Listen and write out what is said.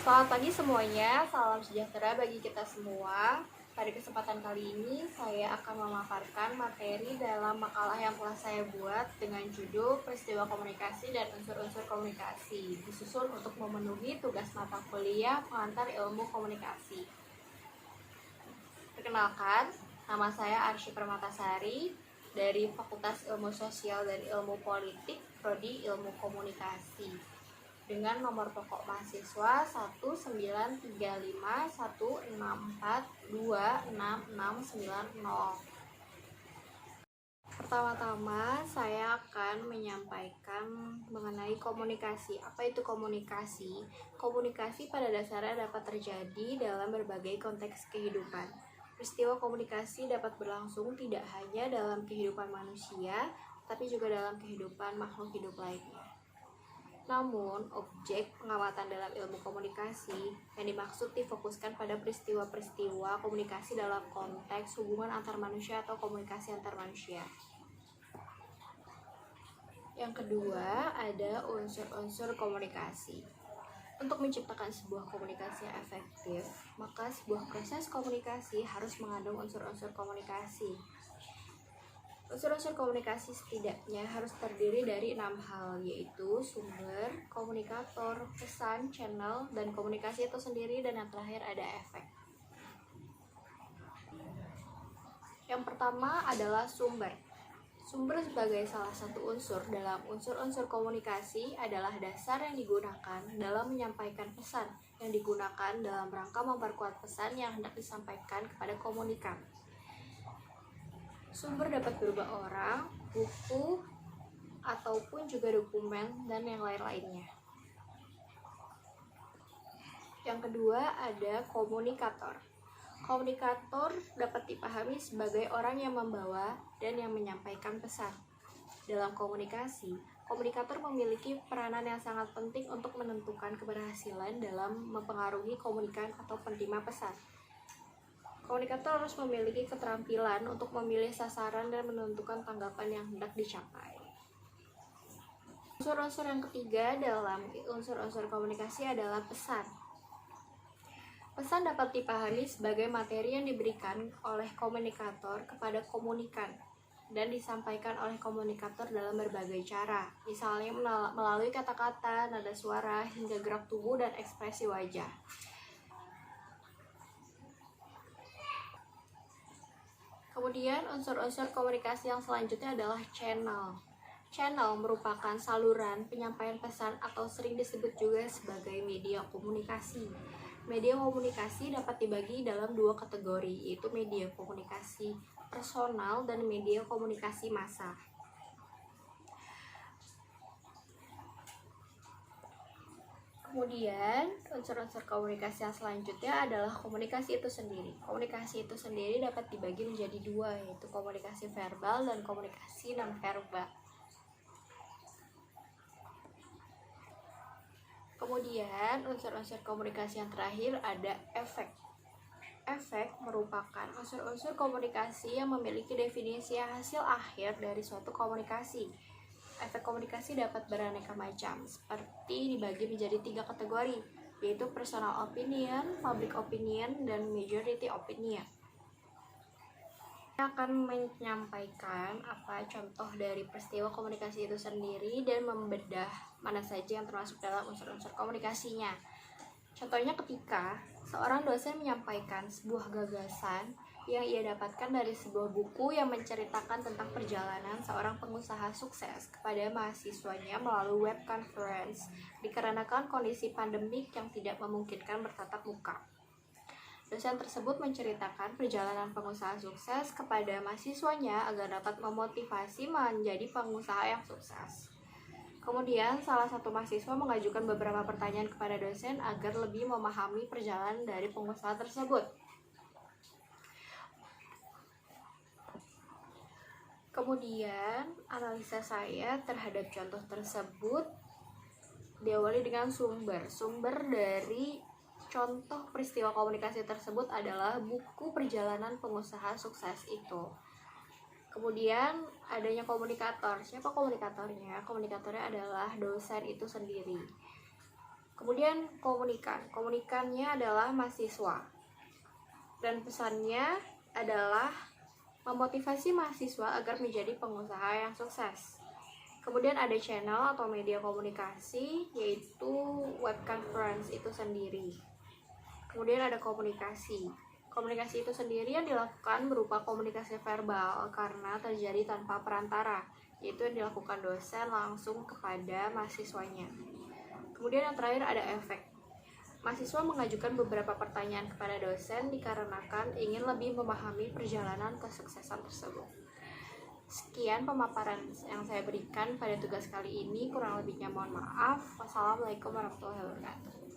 Selamat pagi semuanya, salam sejahtera bagi kita semua. Pada kesempatan kali ini, saya akan memaparkan materi dalam makalah yang telah saya buat dengan judul Peristiwa Komunikasi dan Unsur-Unsur Komunikasi, disusun untuk memenuhi tugas mata kuliah pengantar ilmu komunikasi. Perkenalkan, nama saya Arsy Permatasari dari Fakultas Ilmu Sosial dan Ilmu Politik, Prodi Ilmu Komunikasi, dengan nomor pokok mahasiswa 19351642660. Pertama-tama saya akan menyampaikan mengenai komunikasi. Apa itu komunikasi? Komunikasi pada dasarnya dapat terjadi dalam berbagai konteks kehidupan. Peristiwa komunikasi dapat berlangsung tidak hanya dalam kehidupan manusia, tapi juga dalam kehidupan makhluk hidup lainnya. Namun, objek pengamatan dalam ilmu komunikasi yang dimaksud difokuskan pada peristiwa-peristiwa komunikasi dalam konteks hubungan antar manusia atau komunikasi antar manusia. Yang kedua, ada unsur-unsur komunikasi. Untuk menciptakan sebuah komunikasi yang efektif, maka sebuah proses komunikasi harus mengandung unsur-unsur komunikasi. Unsur-unsur komunikasi setidaknya harus terdiri dari 6 hal, yaitu sumber, komunikator, pesan, channel, dan komunikasi itu sendiri, dan yang terakhir ada efek. Yang pertama adalah sumber. Sumber sebagai salah satu unsur dalam unsur-unsur komunikasi adalah dasar yang digunakan dalam menyampaikan pesan yang digunakan dalam rangka memperkuat pesan yang hendak disampaikan kepada komunikan. Sumber dapat berupa orang, buku, ataupun juga dokumen dan yang lain-lainnya. Yang kedua ada komunikator. Komunikator dapat dipahami sebagai orang yang membawa dan yang menyampaikan pesan. Dalam komunikasi, komunikator memiliki peranan yang sangat penting untuk menentukan keberhasilan dalam mempengaruhi komunikan atau penerima pesan. Komunikator harus memiliki keterampilan untuk memilih sasaran dan menentukan tanggapan yang hendak dicapai. Unsur-unsur yang ketiga dalam unsur-unsur komunikasi adalah pesan. Pesan dapat dipahami sebagai materi yang diberikan oleh komunikator kepada komunikan dan disampaikan oleh komunikator dalam berbagai cara, misalnya melalui kata-kata, nada suara, hingga gerak tubuh dan ekspresi wajah. Kemudian unsur-unsur komunikasi yang selanjutnya adalah channel. Channel merupakan saluran penyampaian pesan atau sering disebut juga sebagai media komunikasi. Media komunikasi dapat dibagi dalam 2 kategori, yaitu media komunikasi personal dan media komunikasi massa. Kemudian, unsur-unsur komunikasi yang selanjutnya adalah komunikasi itu sendiri. Komunikasi itu sendiri dapat dibagi menjadi 2, yaitu komunikasi verbal dan komunikasi non-verbal. Kemudian, unsur-unsur komunikasi yang terakhir ada efek. Efek merupakan unsur-unsur komunikasi yang memiliki definisi hasil akhir dari suatu komunikasi. Efek komunikasi dapat beraneka macam, seperti dibagi menjadi 3 kategori, yaitu personal opinion, public opinion, dan majority opinion. Saya akan menyampaikan apa contoh dari peristiwa komunikasi itu sendiri dan membedah mana saja yang termasuk dalam unsur-unsur komunikasinya. Contohnya ketika seorang dosen menyampaikan sebuah gagasan yang ia dapatkan dari sebuah buku yang menceritakan tentang perjalanan seorang pengusaha sukses kepada mahasiswanya melalui web conference dikarenakan kondisi pandemik yang tidak memungkinkan bertatap muka. Dosen tersebut menceritakan perjalanan pengusaha sukses kepada mahasiswanya agar dapat memotivasi menjadi pengusaha yang sukses. Kemudian, salah satu mahasiswa mengajukan beberapa pertanyaan kepada dosen agar lebih memahami perjalanan dari pengusaha tersebut. Kemudian, analisa saya terhadap contoh tersebut diawali dengan sumber. Sumber dari contoh peristiwa komunikasi tersebut adalah buku perjalanan pengusaha sukses itu. Kemudian adanya komunikator. Siapa komunikatornya? Komunikatornya adalah dosen itu sendiri. Kemudian komunikannya adalah mahasiswa, dan pesannya adalah memotivasi mahasiswa agar menjadi pengusaha yang sukses. Kemudian ada channel atau media komunikasi, yaitu web conference itu sendiri. Kemudian ada komunikasi. Komunikasi itu sendiri yang dilakukan berupa komunikasi verbal karena terjadi tanpa perantara, yaitu yang dilakukan dosen langsung kepada mahasiswanya. Kemudian yang terakhir ada efek. Mahasiswa mengajukan beberapa pertanyaan kepada dosen dikarenakan ingin lebih memahami perjalanan kesuksesan tersebut. Sekian pemaparan yang saya berikan pada tugas kali ini, kurang lebihnya mohon maaf. Wassalamualaikum warahmatullahi wabarakatuh.